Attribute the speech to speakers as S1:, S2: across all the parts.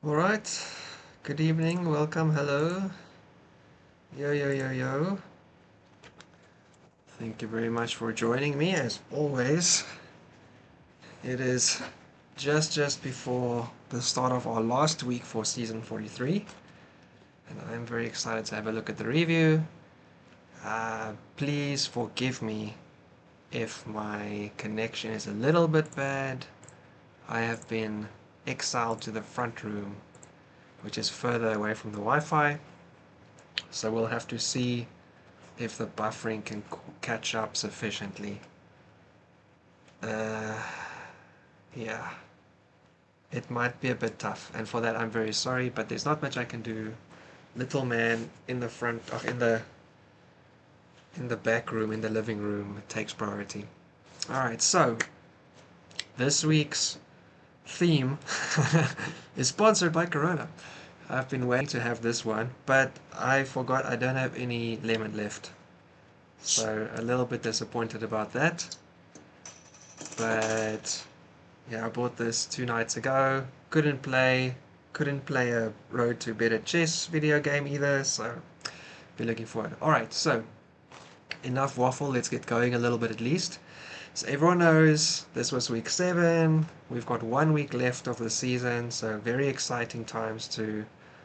S1: Alright, good evening, welcome, hello. Yo, yo, yo, yo. Thank you very much for joining me as always. It is just before the start of our last week for season 43, and I'm very excited to have a look at the review. Please forgive me if my connection is a little bit bad. I have been exiled to the front room, which is further away from the Wi-Fi, so we'll have to see if the buffering can catch up sufficiently. Uh, yeah, it might be a bit tough, and for that I'm very sorry, but there's not much I can do. Little man in the front, in the back room, in the living room, takes priority. Alright, so this week's theme is sponsored by Corona. I've been waiting to have this one, but I forgot I don't have any lemon left. So a little bit disappointed about that. But yeah, I bought this 2 nights ago. Couldn't play a Road to Better Chess video game either, so be looking forward. Alright, so enough waffle, let's get going a little bit at least. So everyone knows this was week 7. We've got 1 week left of the season, so very exciting times to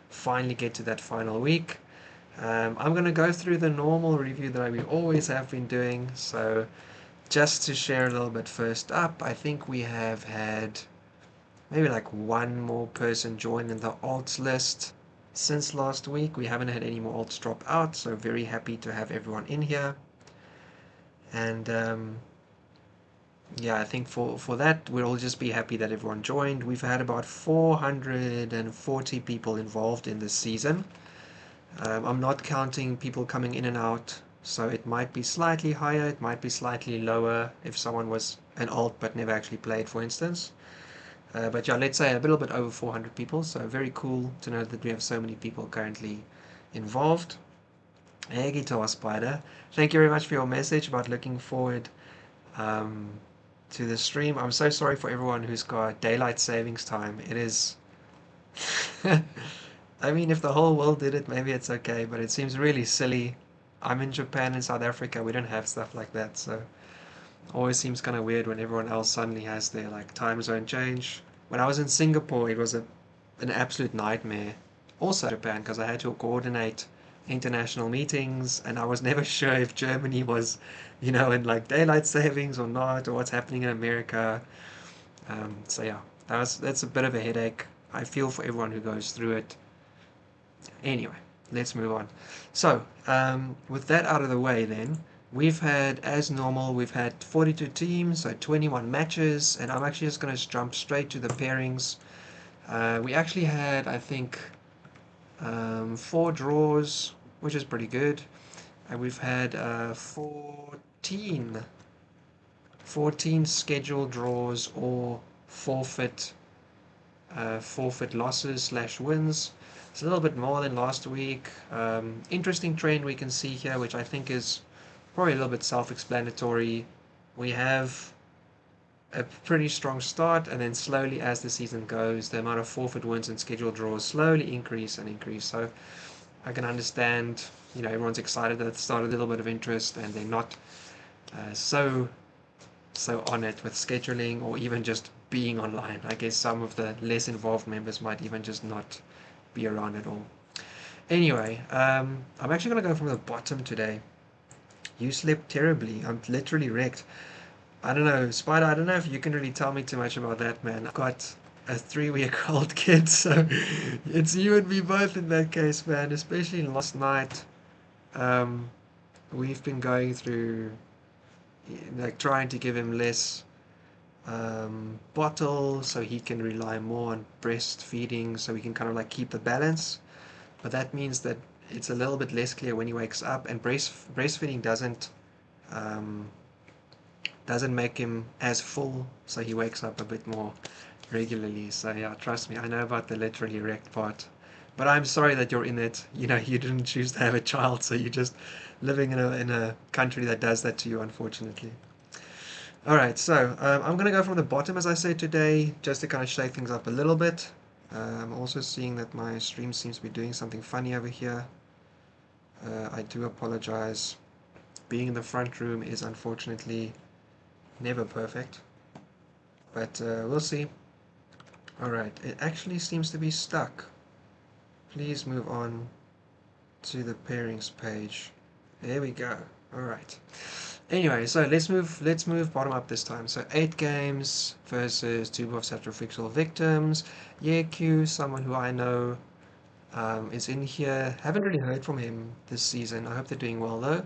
S1: finally get to that final week. I'm going to go through the normal review that we always have been doing, so just to share a little bit first up, I think we have had maybe like one more person join in the alts list since last week. We haven't had any more alts drop out, so very happy to have everyone in here. And yeah, I think for that, we'll all just be happy that everyone joined. We've had about 440 people involved in this season. I'm not counting people coming in and out, so it might be slightly higher, it might be slightly lower if someone was an alt but never actually played, for instance. But yeah, let's say a little bit over 400 people, so very cool to know that we have so many people currently involved. Hey, Guitar Spider, thank you very much for your message about looking forward um, to the stream. I'm so sorry for everyone who's got daylight savings time. It is I mean, if the whole world did it, maybe it's okay, but it seems really silly. I'm in Japan and South Africa, we don't have stuff like that, so always seems kind of weird when everyone else suddenly has their like time zone change. When I was in Singapore, it was an absolute nightmare. Also Japan, because I had to coordinate international meetings, and I was never sure if Germany was, in like daylight savings or not, or what's happening in America. So yeah, that's a bit of a headache. I feel for everyone who goes through it. Anyway, let's move on. So, with that out of the way then, we've had, as normal, we've had 42 teams, so 21 matches, and I'm actually just going to jump straight to the pairings. We actually had, I think, 4 draws, which is pretty good. And we've had 14 scheduled draws or forfeit losses slash wins. It's a little bit more than last week. Interesting trend we can see here, which I think is probably a little bit self-explanatory. We have a pretty strong start, and then slowly as the season goes, the amount of forfeit wins and scheduled draws slowly increase and increase. So I can understand, everyone's excited that it started a little bit of interest, and they're not so on it with scheduling or even just being online. I guess some of the less involved members might even just not be around at all. Anyway, I'm actually going to go from the bottom today. You slept terribly. I'm literally wrecked. I don't know, Spider, I don't know if you can really tell me too much about that, man. I've got a 3-week-old kid, so it's you and me both in that case, man. Especially last night. Um, we've been going through, like, trying to give him less bottle so he can rely more on breastfeeding so we can kind of like keep the balance. But that means that it's a little bit less clear when he wakes up, and breastfeeding um, doesn't make him as full, so he wakes up a bit more regularly. So yeah, trust me, I know about the literally wrecked part. But I'm sorry that you're in it. You didn't choose to have a child, so you're just living in a country that does that to you, unfortunately. Alright, so I'm going to go from the bottom, as I said today, just to kind of shake things up a little bit. I'm also seeing that my stream seems to be doing something funny over here. I do apologize. Being in the front room is unfortunately never perfect, but we'll see. Alright, it actually seems to be stuck. Please move on to the pairings page. There we go. Alright. Anyway, so let's move bottom up this time. So 8 games versus 2 of sacrificial victims. Yeah, Q, someone who I know is in here. Haven't really heard from him this season. I hope they're doing well though.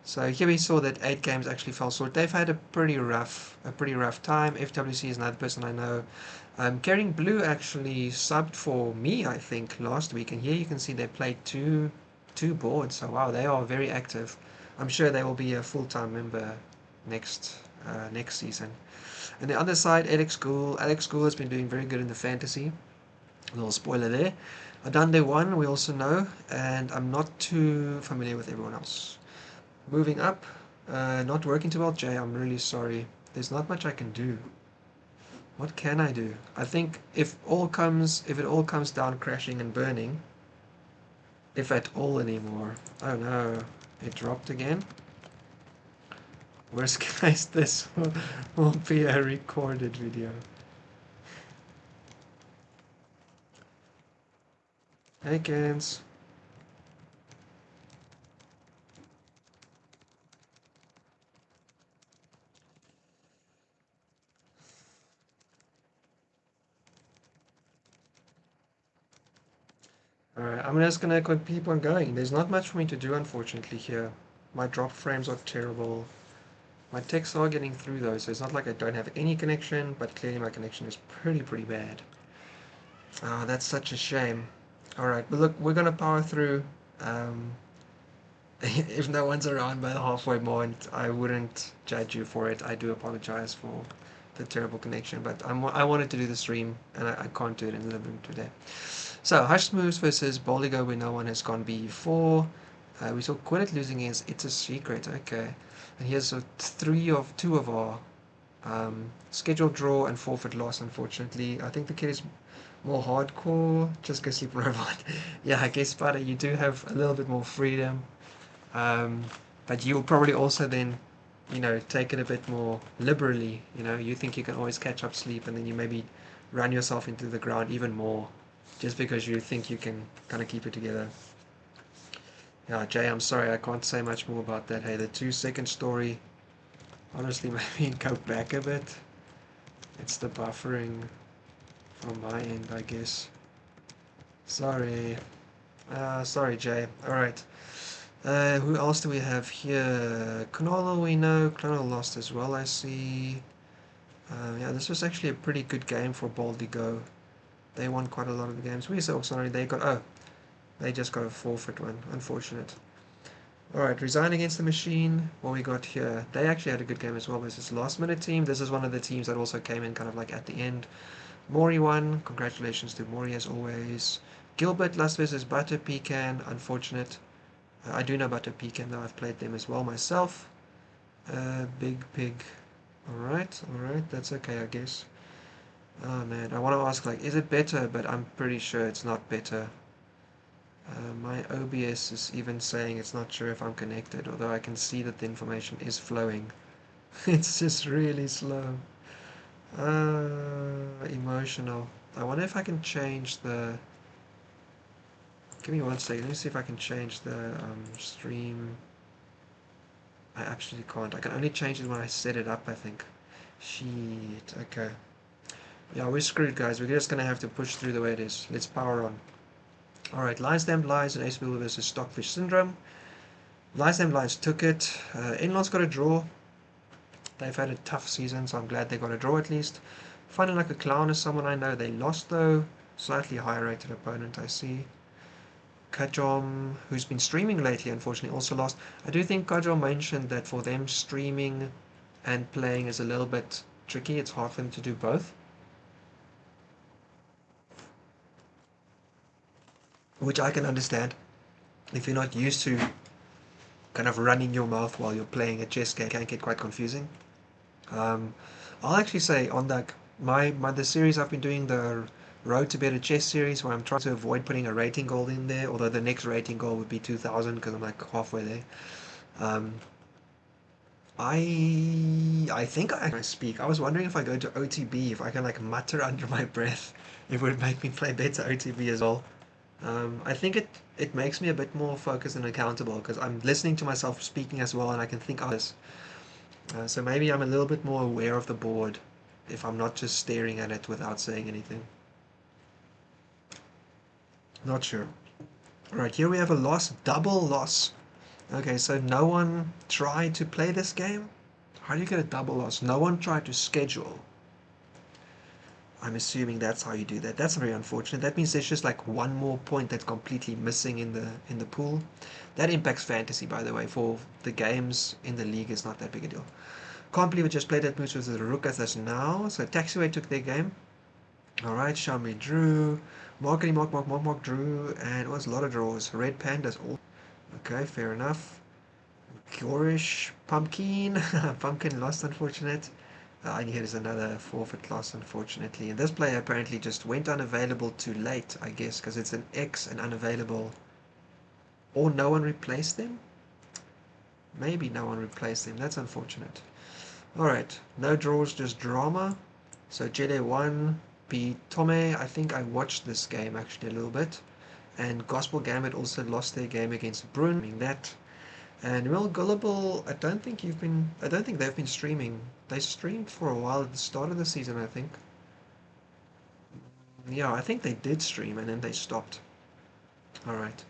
S1: So here we saw that 8 games actually fell short. They've had a pretty rough time. FWC is another person I know. Caring Blue actually subbed for me, I think, last week, and here you can see they played two boards. So wow, they are very active. I'm sure they will be a full-time member next season. And the other side, Alex Gould. Alex Gould has been doing very good in the fantasy. A little spoiler there. Adande won, we also know, and I'm not too familiar with everyone else. Moving up, not working too well, Jay. I'm really sorry. There's not much I can do. What can I do? I think if it all comes down crashing and burning, if at all anymore. Oh no, it dropped again. Worst case, this will be a recorded video. Hey, Kens. Alright, I'm just gonna keep on going. There's not much for me to do, unfortunately, here. My drop frames are terrible. My texts are getting through though, so it's not like I don't have any connection, but clearly my connection is pretty bad. Ah, that's such a shame. Alright, but look, we're gonna power through. Um, if no one's around by the halfway point, I wouldn't judge you for it. I do apologize for the terrible connection, but I wanted to do the stream, and I can't do it in the living room today. So, Hushed Moves versus Boldigo, where no one has gone B4. We saw Quillet losing against It's a Secret, okay. And here's two of our scheduled draw and forfeit loss, unfortunately. I think the kid is more hardcore. Just go sleep robot. Yeah, I guess, Spider, you do have a little bit more freedom. Um, but you'll probably also then, take it a bit more liberally. You think you can always catch up sleep, and then you maybe run yourself into the ground even more, just because you think you can kind of keep it together. Yeah, Jay, I'm sorry, I can't say much more about that. Hey, the 2-second story, honestly, maybe go back a bit. It's the buffering from my end, I guess. Sorry. Sorry, Jay. Alright. Who else do we have here? Knoll, we know. Knoll lost as well, I see. Yeah, this was actually a pretty good game for Baldigo. They won quite a lot of the games. We saw, sorry, they just got a forfeit one. Unfortunate. Alright, Resign Against the Machine. What we got here? They actually had a good game as well versus Last Minute team. This is one of the teams that also came in kind of like at the end. Mori won. Congratulations to Mori as always. Gilbert lost versus Butter Pecan. Unfortunate. I do know Butter Pecan though. I've played them as well myself. Big Pig. Alright, that's okay, I guess. Oh man, I want to ask, like, is it better? But I'm pretty sure it's not better. My OBS is even saying it's not sure if I'm connected, although I can see that the information is flowing. It's just really slow. Emotional. I wonder if I can change the... Give me one second. Let me see if I can change the stream. I absolutely can't. I can only change it when I set it up, I think. Shit. Okay. Yeah, we're screwed, guys. We're just gonna have to push through the way it is. Let's power on. Alright, Lions Damned Lions and Ace Wheel versus Stockfish Syndrome. Lions Damned Lions took it. Enlon's got a draw. They've had a tough season, so I'm glad they got a draw at least. Finding Like a Clown is someone I know. They lost though. Slightly higher rated opponent, I see. Kajom, who's been streaming lately, unfortunately also lost. I do think Kajom mentioned that for them streaming and playing is a little bit tricky. It's hard for them to do both. Which I can understand. If you're not used to kind of running your mouth while you're playing a chess game, it can get quite confusing. I'll actually say on that the series I've been doing, the Road to Better Chess series, where I'm trying to avoid putting a rating goal in there, although the next rating goal would be 2000 because I'm like halfway there. Um, I think I can speak. I was wondering if I go to OTB, if I can like mutter under my breath, it would make me play better OTB as well. I think it makes me a bit more focused and accountable because I'm listening to myself speaking as well, and I can think of this. So maybe I'm a little bit more aware of the board if I'm not just staring at it without saying anything. Not sure. Alright, here we have a loss, double loss. Okay, so no one tried to play this game? How do you get a double loss? No one tried to schedule. I'm assuming that's how you do that. That's very unfortunate. That means there's just like one more point that's completely missing in the pool. That impacts fantasy, by the way. For the games in the league, it's not that big a deal. Can't believe I just played that mooch with the Rook as us now. So Taxiway took their game. Alright, Xiaomi drew. Markety Mark drew. And it was a lot of draws. Red Pandas all. Okay, fair enough. Gorish Pumpkin. Pumpkin lost, unfortunate. And here's another forfeit loss, unfortunately. And this player apparently just went unavailable too late, I guess, because it's an X and unavailable. Or no one replaced them? Maybe no one replaced them. That's unfortunate. Alright, no draws, just drama. So Jede 1 beat Tome. I think I watched this game actually a little bit. And Gospel Gambit also lost their game against Brun. I mean that. And Real Gullible, I don't think they've been streaming. They streamed for a while at the start of the season, I think. Yeah, I think they did stream and then they stopped. Alright.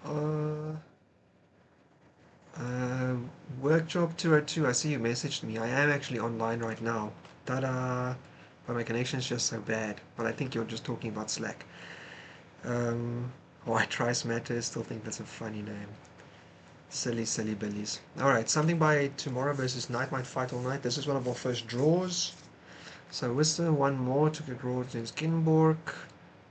S1: Uh, uh, Workshop 202, I see you messaged me. I am actually online right now. Ta-da! But my connection's just so bad. But I think you're just talking about Slack. Why Trice Matters, still think that's a funny name. Silly, silly billies. Alright, something by Tomorrow versus Night Might Fight All Night. This is one of our first draws. So Whistler, one more, took a draw against Ginborg.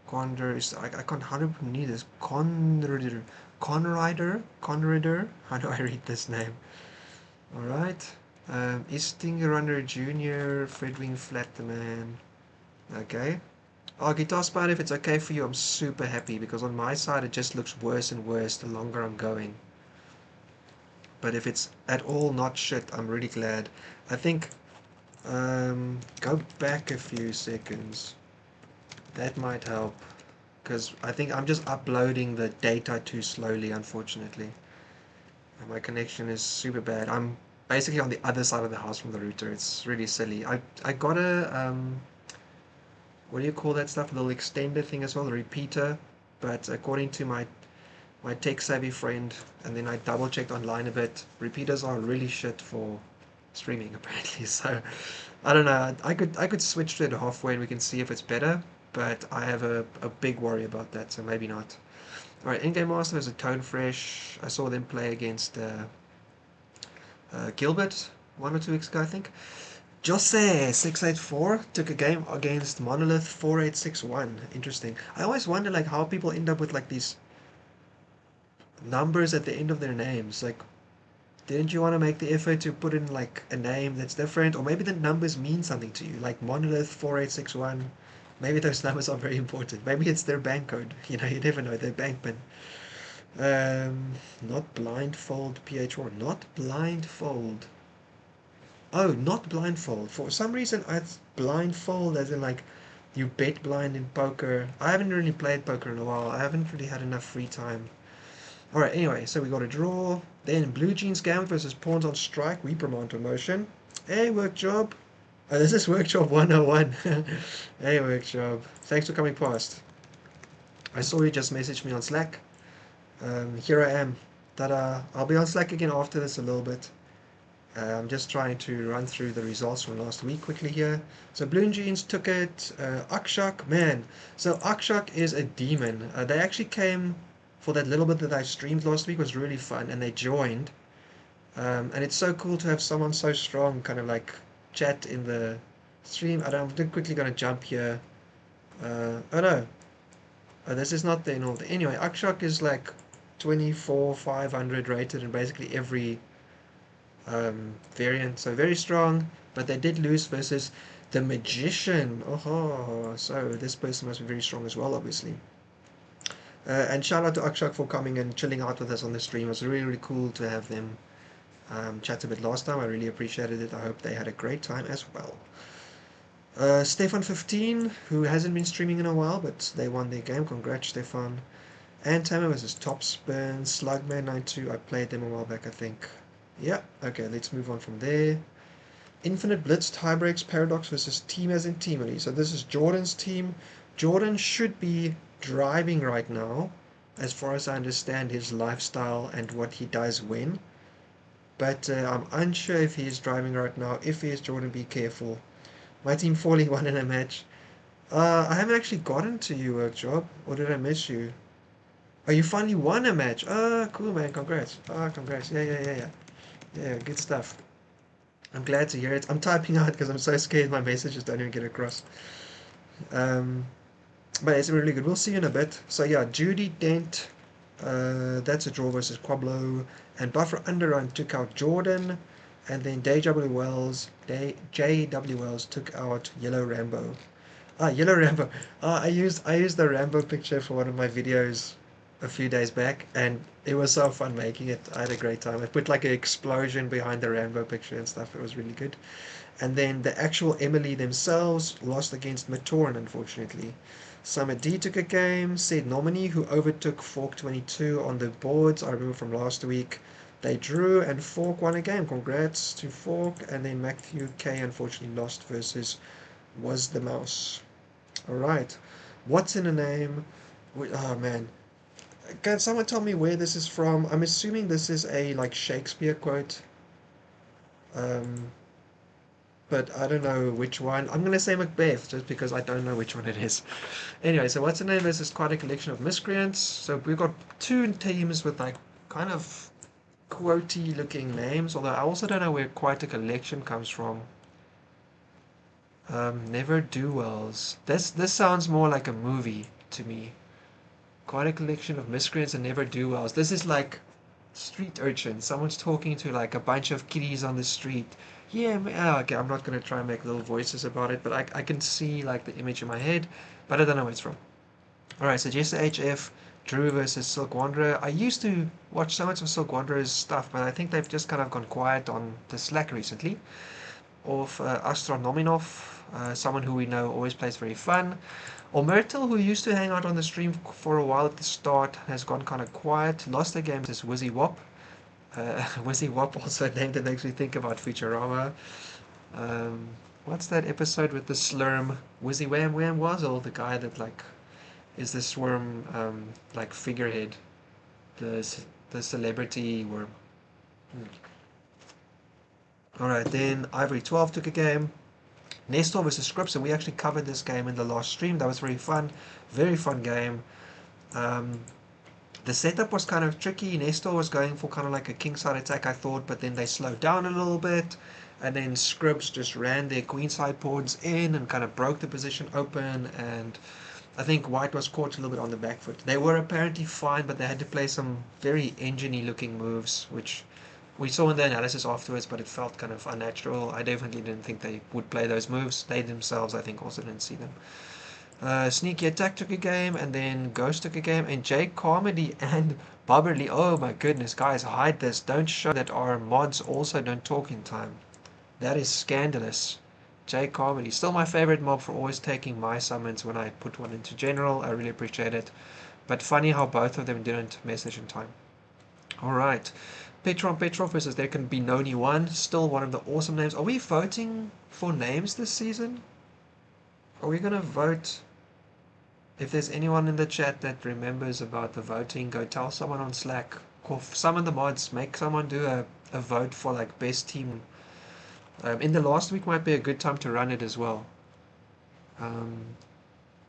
S1: Condor is, I can't, how do I need this? Conrider. Conrider? How do I read this name? Alright. Istinger Runner Jr., Fredwing Flatterman. Okay. Oh, Guitar Spider, if it's okay for you, I'm super happy because on my side it just looks worse and worse the longer I'm going. But if it's at all not shit, I'm really glad. I think, go back a few seconds. That might help. Because I think I'm just uploading the data too slowly, unfortunately. And my connection is super bad. I'm basically on the other side of the house from the router. It's really silly. I got a, what do you call that stuff? A little extender thing as well, a repeater. But according to my tech savvy friend, and then I double checked online a bit, repeaters are really shit for streaming apparently. So I don't know. I could switch to it halfway and we can see if it's better, but I have a big worry about that, so maybe not. Alright, in-game master is a Tone Fresh. I saw them play against Gilbert 1 or 2 weeks ago, I think. Jose 684 took a game against Monolith 4861. Interesting. I always wonder like how people end up with like these numbers at the end of their names. Like, didn't you want to make the effort to put in like a name that's different, or maybe the numbers mean something to you, like Monolith 4861. Maybe those numbers are very important. Maybe it's their bank code. You know, you never know. Their bank pin. Not blindfold PH1. Not blindfold. Oh, not blindfold. For some reason, it's blindfold as in like you bet blind in poker. I haven't really played poker in a while. I haven't really had enough free time. Alright, anyway, so we got a draw. Then Blue Jeans Gambit versus Pawns on Strike. We promote motion. Hey, Workshop. Oh, this is Workshop 101. Hey, Workshop. Thanks for coming past. I saw you just messaged me on Slack. Here I am. Ta-da. I'll be on Slack again after this a little bit. I'm just trying to run through the results from last week quickly here. So Blue Jeans took it. Akshak, man. So Akshak is a demon. They actually came for that little bit that I streamed last week. It was really fun, and they joined. And it's so cool to have someone so strong kind of like chat in the stream. I'm quickly going to jump here. Oh no. This is not the normal. Anyway, Akshak is like 24,500 rated in basically every variant, so very strong, but they did lose versus The Magician. Oh, so this person must be very strong as well, obviously. And shout out to Akshak for coming and chilling out with us on the stream. It was really, really cool to have them chat a bit last time. I really appreciated it. I hope they had a great time as well. Stefan15, who hasn't been streaming in a while, but they won their game. Congrats, Stefan. And Tamer versus Topspin. Slugman92, I played them a while back, I think. Yeah, okay, let's move on from there. Infinite Blitz Tiebreaks Paradox versus Team as in Teamery. So this is Jordan's team. Jordan should be driving right now, as far as I understand his lifestyle and what he does when. But I'm unsure if he is driving right now. If he is, Jordan, be careful. My team falling one in a match. I haven't actually gotten to you, Workjob. Or did I miss you? Oh, you finally won a match. Cool, man. Congrats. Congrats. Yeah. Yeah, good stuff. I'm glad to hear it. I'm typing out because I'm so scared my messages don't even get across. Um, but it's really good. We'll see you in a bit. So yeah, Judy Dent, that's a draw versus Quablo. And Buffer Underrun took out Jordan. And then JW Wells took out Yellow Rambo. Yellow Rambo. I used the Rambo picture for one of my videos a few days back, and it was so fun making it. I had a great time. I put like an explosion behind the Rambo picture and stuff. It was really good. And then the actual Emily themselves lost against Matoran, unfortunately. Summer D took a game. Said Nominee, who overtook Fork 22 on the boards. I remember from last week. They drew, and Fork won a game. Congrats to Fork. And then Matthew K unfortunately lost versus Was the Mouse. Alright. What's in a name? Oh man. Can someone tell me where this is from? I'm assuming this is a like Shakespeare quote. Um, but I don't know which one. I'm gonna say Macbeth just because I don't know which one it is. Anyway, so what's the name? This is quite a collection of miscreants. So we've got two teams with like kind of quotey looking names, although I also don't know where quite a collection comes from. Never do wells. This sounds more like a movie to me. Quite a collection of miscreants and never do wells. This is like street urchins. Someone's talking to like a bunch of kiddies on the street. Yeah, okay, I'm not going to try and make little voices about it, but I can see like the image in my head, but I don't know where it's from. Alright, so Jester HF, Drew versus Silk Wanderer. I used to watch so much of Silk Wanderer's stuff, but I think they've just kind of gone quiet on the Slack recently. Of Astronominov, someone who we know always plays very fun. Or Myrtle, who used to hang out on the stream for a while at the start, has gone kind of quiet. Lost the game to Wizzy Wop. Wizzy Wop, also a name that makes me think about Futurama. What's that episode with the slurm? Wizzy Wham Wham Wazzle, the guy that like is the swarm like figurehead, the celebrity worm. Alright, then Ivory 12 took a game. Nestor versus Scripps, and we actually covered this game in the last stream. That was very fun. Very fun game. The setup was kind of tricky. Nestor was going for kind of like a kingside attack, I thought, but then they slowed down a little bit. And then Scripps just ran their queenside pawns in and kind of broke the position open. And I think White was caught a little bit on the back foot. They were apparently fine, but they had to play some very engine-y looking moves, which we saw in the analysis afterwards, but it felt kind of unnatural. I definitely didn't think they would play those moves. They themselves, I think, also didn't see them. Sneaky Attack took a game, and then Ghost took a game, and Jake Comedy and Bobberly. Oh my goodness, guys, hide this. Don't show that our mods also don't talk in time. That is scandalous. Jake Comedy. Still my favorite mob for always taking my summons when I put one into general. I really appreciate it. But funny how both of them didn't message in time. Alright. Petrov versus There Can Be Noni 1. Still one of the awesome names. Are we voting for names this season? Are we going to vote? If there's anyone in the chat that remembers about the voting, go tell someone on Slack. Or summon the mods. Make someone do a vote for like best team. In the last week might be a good time to run it as well.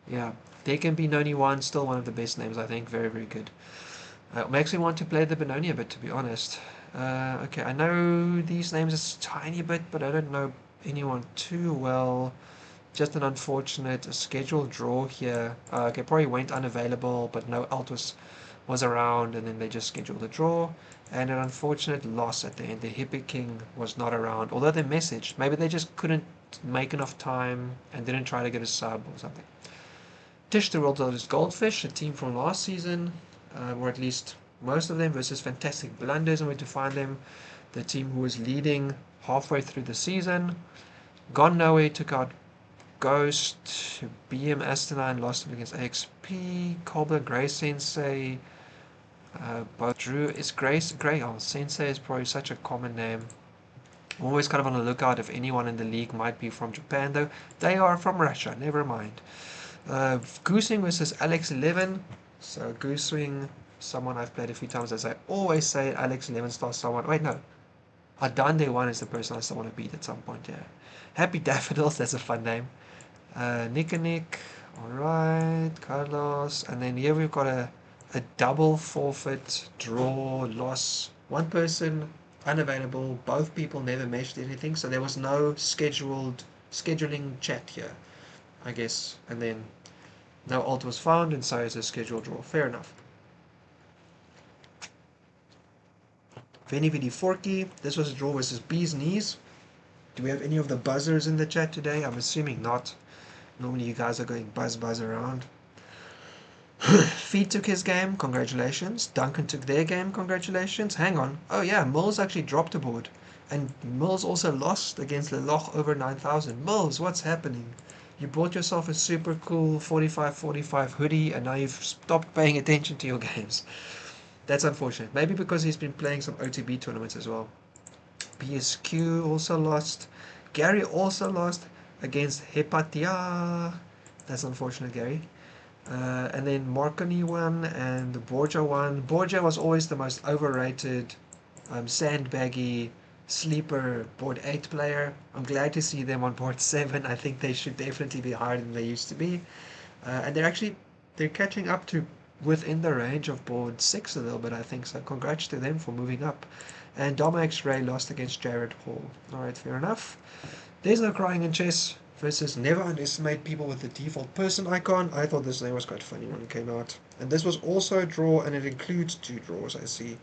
S1: Yeah. There Can Be Noni 1. Still one of the best names, I think. Very, very good. It makes me want to play the Benoni a bit, to be honest. Okay, I know these names a tiny bit, but I don't know anyone too well. Just an unfortunate scheduled draw here. Okay, probably went unavailable, but no Altus was around, and then they just scheduled a draw. And an unfortunate loss at the end. The Hippie King was not around, although they messaged. Maybe they just couldn't make enough time and didn't try to get a sub or something. Tish the World's Goldfish, a team from last season, or at least most of them, versus Fantastic Blunders, and where to find them. The team who was leading halfway through the season. Gone Nowhere took out Ghost. BM Astonine lost against AXP. Colbert Grey Sensei. Both Drew is Grace Grey. Oh, Sensei is probably such a common name. I'm always kind of on the lookout if anyone in the league might be from Japan, though. They are from Russia, never mind. Goosewing versus Alex 11. So Goosewing, someone I've played a few times, as I always say. Alex 11 star someone. Wait, no. Adande 1 is the person I still want to beat at some point, yeah. Happy Daffodils, that's a fun name. Nick and Nick, alright. Carlos. And then here we've got a double forfeit, draw, loss. One person unavailable. Both people never meshed anything, so there was no scheduling chat here, I guess. And then no alt was found, and so it's a scheduled draw. Fair enough. Veni Vidi Forky. This was a draw versus Bee's Knees. Do we have any of the buzzers in the chat today? I'm assuming not. Normally you guys are going buzz around. Feed took his game, congratulations. Duncan took their game, congratulations. Hang on. Oh yeah, Mills actually dropped a board. And Mills also lost against Leloch over 9,000. Mills, what's happening? You bought yourself a super cool 45-45 hoodie and now you've stopped paying attention to your games. That's unfortunate. Maybe because he's been playing some OTB tournaments as well. PSQ also lost. Gary also lost against Hepatia. That's unfortunate, Gary. And then Marconi won and Borgia won. Borgia was always the most overrated, sandbaggy, sleeper board 8 player. I'm glad to see them on board 7. I think they should definitely be higher than they used to be. And they're catching up to within the range of board 6 a little bit, I think. So congrats to them for moving up. And Dom X-Ray lost against Jared Hall. Alright, fair enough. There's no crying in chess versus never underestimate people with the default person icon. I thought this name was quite funny when it came out. And this was also a draw, and it includes 2 draws, I see.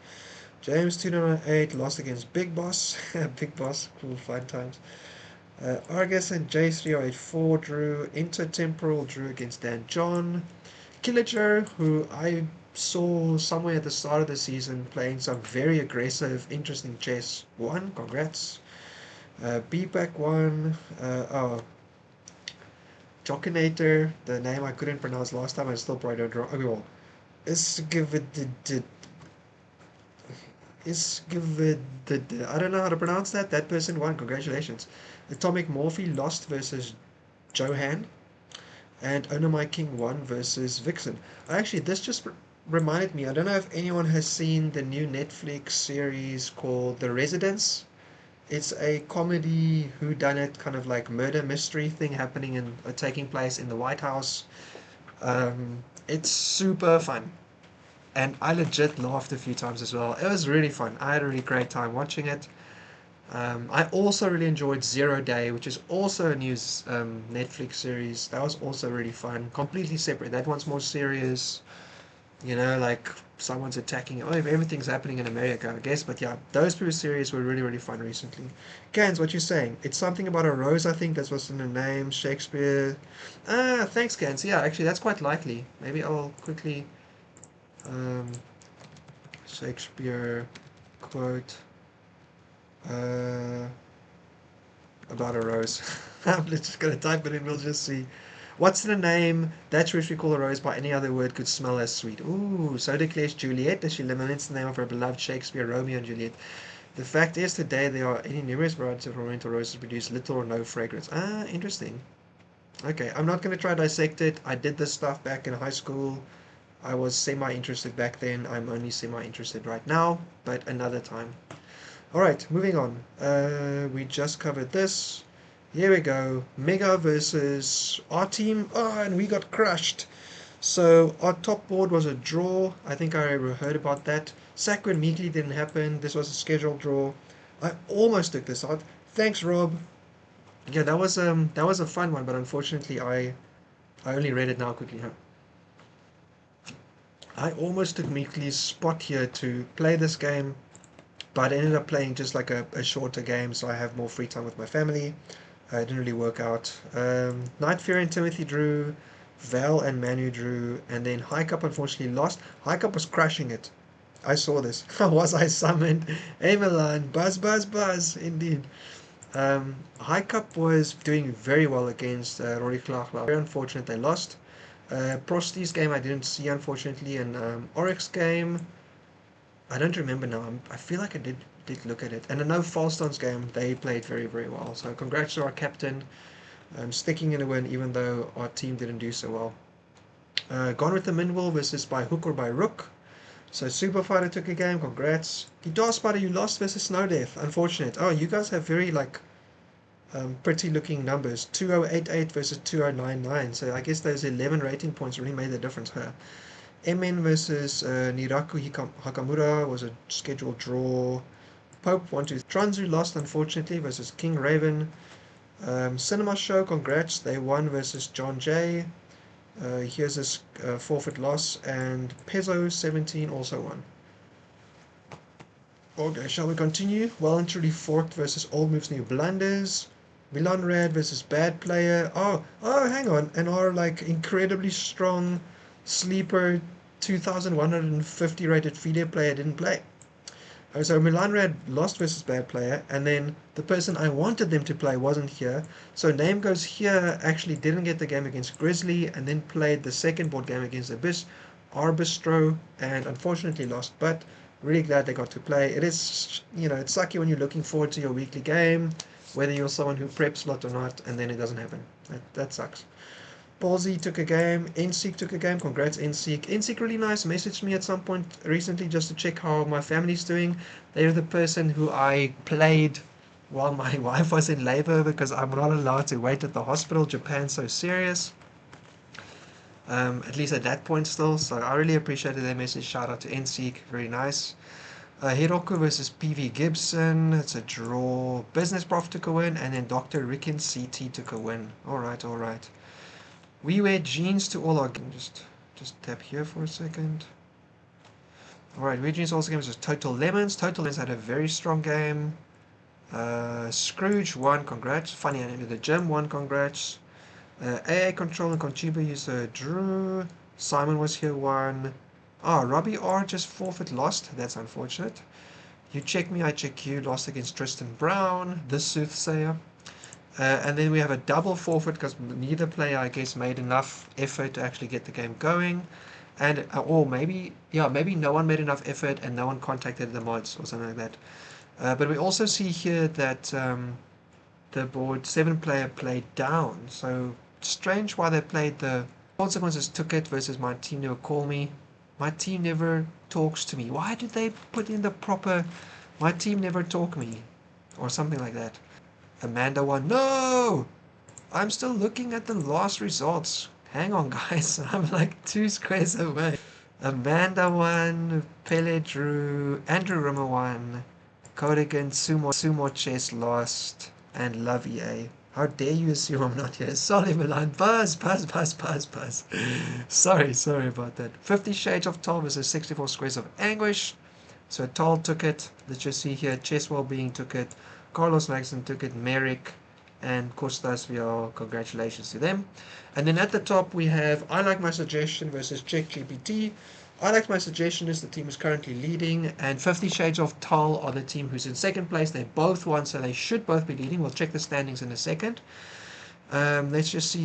S1: James 298 lost against Big Boss. Big Boss, cool, fun times. Argus and J3084 drew. Intertemporal drew against Dan John. Killager, who I saw somewhere at the start of the season playing some very aggressive, interesting chess, won. Congrats. BPAC won. Jockinator, the name I couldn't pronounce last time, I still probably don't draw. Okay, well, I don't know how to pronounce that. That person won. Congratulations. Atomic Morphe lost versus Johan. And Onomai King won versus Vixen. Actually, this just reminded me. I don't know if anyone has seen the new Netflix series called The Residence. It's a comedy whodunit kind of like murder mystery thing happening in taking place in the White House. It's super fun. And I legit laughed a few times as well. It was really fun. I had a really great time watching it. I also really enjoyed Zero Day, which is also a new Netflix series. That was also really fun. Completely separate. That one's more serious. You know, like someone's attacking. Oh, if everything's happening in America, I guess. But yeah, those two series were really, really fun recently. Gans, what you saying? It's something about a rose, I think. That's what's in the name. Shakespeare. Ah, thanks, Gans. Yeah, actually, that's quite likely. Maybe I'll quickly... Shakespeare quote about a rose. I'm just going to type it in, we'll just see. What's the name that which we call a rose by any other word could smell as sweet? Ooh, so declares Juliet as she eliminates the name of her beloved Shakespeare, Romeo and Juliet. The fact is, today there are any numerous varieties of ornamental roses produce little or no fragrance. Ah, interesting. Okay, I'm not going to try to dissect it. I did this stuff back in high school. I was semi-interested back then. I'm only semi-interested right now, but another time. Alright, moving on. We just covered this. Here we go. Mega versus our team. Oh, and we got crushed. So our top board was a draw. I think I heard about that. Sacred Meekly didn't happen. This was a scheduled draw. I almost took this out. Thanks, Rob. Yeah, that was a fun one, but unfortunately I only read it now quickly. Huh? I almost took Meekly's spot here to play this game, but I ended up playing just like a shorter game, so I have more free time with my family. It didn't really work out. Night Fury and Timothy drew, Val and Manu drew, and then High Cup unfortunately lost. High Cup was crushing it. I saw this. Was I summoned? Hey Milan, buzz, buzz, buzz, indeed. High Cup was doing very well against Rory Klachla. Very unfortunate they lost. Prosty's game I didn't see unfortunately, and Oryx game I don't remember now. I feel like I did look at it, and I know Falston's game they played very very well. So congrats to our captain, sticking in a win even though our team didn't do so well. Gone with the Minwell versus by hook or by rook. So Super Fighter took a game. Congrats. Guitar Spider, you lost versus Snow Death. Unfortunate. Oh, you guys have very like pretty looking numbers. 2088 versus 2099. So I guess those 11 rating points really made the difference. Huh? MN versus Niraku Hakamura was a scheduled draw. Pope 1-2. Transu lost unfortunately versus King Raven. Cinema Show, congrats. They won versus John Jay. Here's a forfeit loss. And Pezzo 17 also won. Okay, shall we continue? Well and truly forked versus Old Moves New Blunders. Milan Rad versus Bad Player. Oh, hang on. And our like incredibly strong sleeper 2150 rated FIDE player didn't play. So Milan Rad lost versus Bad Player, and then the person I wanted them to play wasn't here. So Name Goes Here actually didn't get the game against Grizzly, and then played the second board game against Abyss, Arbistro, and unfortunately lost. But really glad they got to play. It is, it's sucky when you're looking forward to your weekly game, whether you're someone who preps a lot or not, and then it doesn't happen. That sucks. Ballsy took a game. NSEEK took a game. Congrats, NSEEK. NSEEK really nice. Messaged me at some point recently just to check how my family's doing. They're the person who I played while my wife was in labor because I'm not allowed to wait at the hospital. Japan's so serious. At least at that point still. So I really appreciated their message. Shout out to NSEEK. Very nice. Hiroku versus PV Gibson. It's a draw. Business Prof took a win. And then Dr. Ricken CT took a win. Alright, alright. We wear jeans to all our games. Just tap here for a second. Alright, we jeans also games was Total Lemons. Total Lemons had a very strong game. Scrooge won, congrats. Funny I ended the gym won, congrats. AA Control and Conchiba user drew. Simon was here, won. Robbie R just forfeit lost. That's unfortunate. You check me, I check you. Lost against Tristan Brown, the soothsayer. And then we have a double forfeit because neither player, I guess, made enough effort to actually get the game going. And, or maybe no one made enough effort and no one contacted the mods or something like that. But we also see here that the board 7 player played down. So strange why they played the consequences took it versus my team never call me. My team never talks to me. Why did they put in the proper my team never talk me or something like that? Amanda won. No! I'm still looking at the last results. Hang on, guys. I'm like 2 squares away. Amanda won. Pele drew. Andrew Rimmer won. Codigan, Sumo Chess lost. And Love EA. How dare you assume I'm not here? Sorry, Milan. Buzz. Sorry about that. 50 Shades of Tall versus 64 Squares of Anguish. So Tall took it. Let's just see here. Chess Wellbeing took it. Carlos Maxon took it, Merrick and Costas Vial, congratulations to them. And then at the top we have I Like My Suggestion versus CheckGPT. I Like My Suggestion is the team who's currently leading, and 50 Shades of Tall are the team who's in second place. They both won, so they should both be leading. We'll check the standings in a second. Let's just see